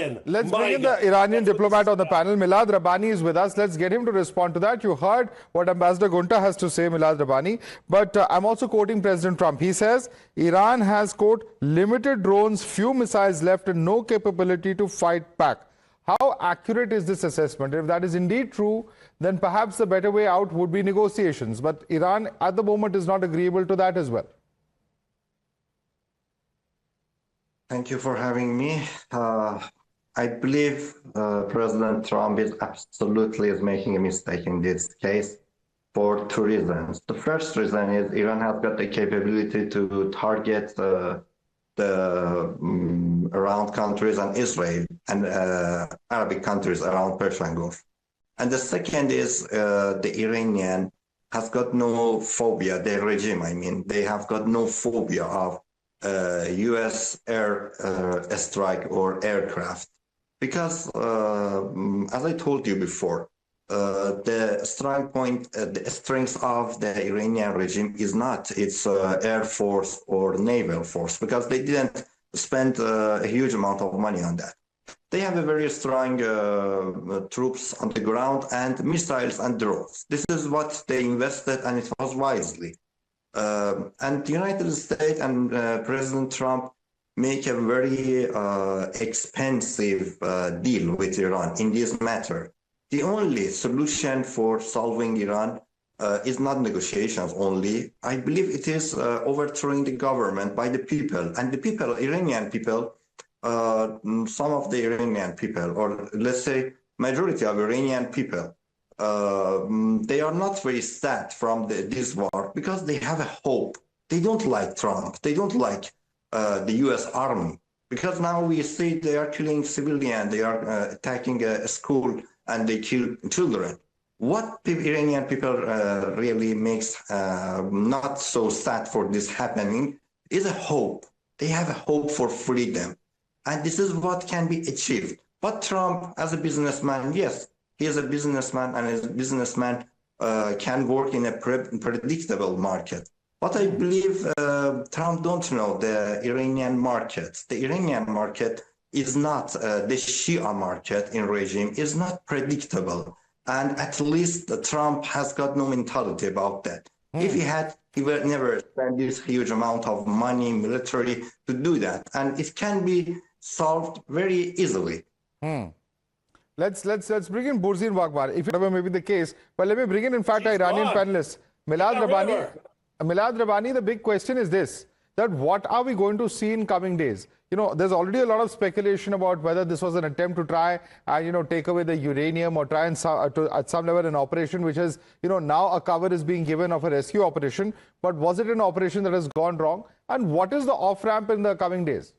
Iranian. Let's bring in the Iranian diplomat on the panel. Milad Rabbani is with us. Let's get him to respond to that. You heard what Ambassador Gunta has to say, Milad Rabbani. But I'm also quoting President Trump. He says, Iran has, quote, limited drones, few missiles left and no capability to fight back. How accurate is this assessment? If that is indeed true, then perhaps the better way out would be negotiations. But Iran at the moment is not agreeable to that as well. Thank you for having me. I believe President Trump is absolutely making a mistake in this case for two reasons. The first reason is Iran has got the capability to target around countries and Israel and Arabic countries around Persian Gulf. And the second is the Iranian has got no phobia, their regime, I mean, they have got no phobia of U.S. air strike or aircraft. Because, as I told you before, the strong point, the strength of the Iranian regime is not its air force or naval force, because they didn't spend a huge amount of money on that. They have a very strong troops on the ground and missiles and drones. This is what they invested, and it was wisely. And the United States and President Trump make a very expensive deal with Iran in this matter. The only solution for solving Iran is not negotiations only. I believe it is overthrowing the government by the people. And the people, Iranian people, some of the Iranian people, or let's say majority of Iranian people, they are not very sad from this war because they have a hope. They don't like Trump. They don't like the U.S. Army, because now we see they are killing civilians. They are attacking a school and they kill children. What Iranian people really makes not so sad for this happening is a hope. They have a hope for freedom. And this is what can be achieved. But Trump, as a businessman, yes, he is a businessman, and as a businessman can work in a predictable market. But I believe Trump don't know the Iranian market. The Iranian market is not, the Shia market in regime is not predictable. And at least Trump has got no mentality about that. If he had, he would never spend this huge amount of money, military, to do that. And it can be solved very easily. Let's bring in Burzin Waghmar, if it may be the case. But let me bring in fact, our Iranian panelist, Milad Rabbani. Milad Rabbani, the big question is this, that what are we going to see in coming days? You know, there's already a lot of speculation about whether this was an attempt to try and, you know, take away the uranium or try and at some level an operation which is, you know, now a cover is being given of a rescue operation. But was it an operation that has gone wrong? And what is the off-ramp in the coming days?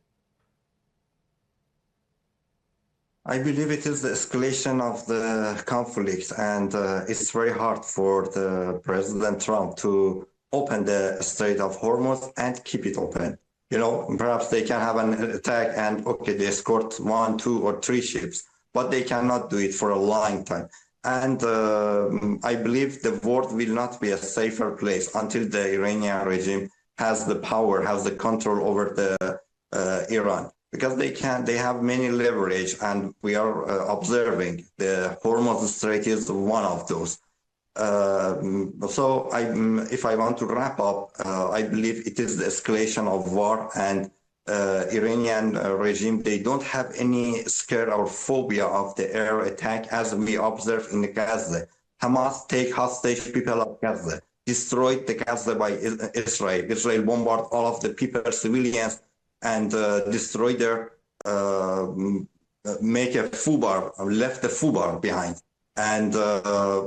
I believe it is the escalation of the conflict, and it's very hard for the President Trump to open the Strait of Hormuz and keep it open. You know, perhaps they can have an attack and, okay, they escort 1, 2, or 3 ships, but they cannot do it for a long time. And I believe the world will not be a safer place until the Iranian regime has the power, has the control over the Iran. Because they have many leverage, and we are observing the Hormuz Strait is one of those. So if I want to wrap up, I believe it is the escalation of war, and Iranian regime, they don't have any scare or phobia of the air attack as we observe in Gaza. Hamas take hostage people of Gaza, destroyed the Gaza by Israel. Israel bombarded all of the people, civilians, and destroy their, make a fubar, left the fubar behind, and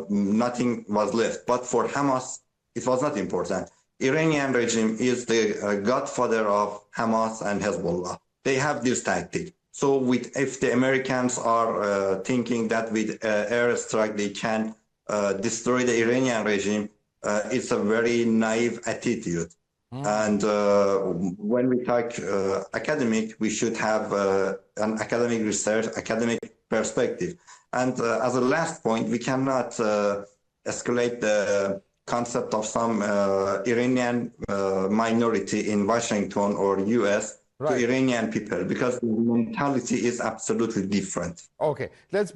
nothing was left. But for Hamas, it was not important. Iranian regime is the godfather of Hamas and Hezbollah. They have this tactic. So if the Americans are thinking that with airstrike they can destroy the Iranian regime, it's a very naive attitude. And when we talk academic, we should have an academic research, academic perspective. And as a last point, we cannot escalate the concept of some Iranian minority in Washington or US Right. to Iranian people because the mentality is absolutely different. Okay, let's